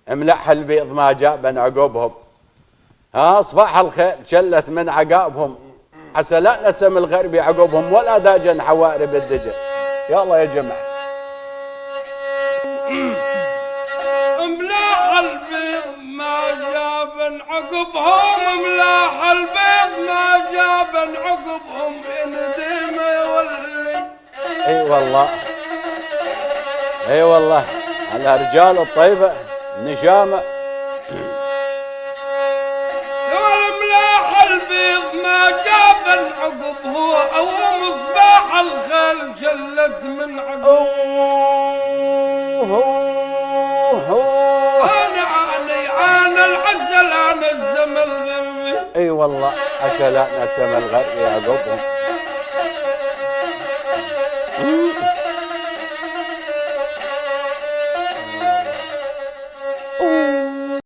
ملح البيض ما جابن عقبهم. ها صفح الخيل شلت من عقابهم، عسى لا نسم الغرب عقبهم ولا داجن حوارب الدجل. يلا يا جماعه. ملاح البيض ما جابن عقبهم، ملاح البيض ما جابن عقبهم، نديمه يولي. اي والله اي والله على رجال الطيبه نشامه. ملاح البيض ما جابن عقبه، او مصباح الخيل جلت من عقبه. انا العسل انا الزم الغربي. اي والله عسى لا نسم الغرب يعقبهم.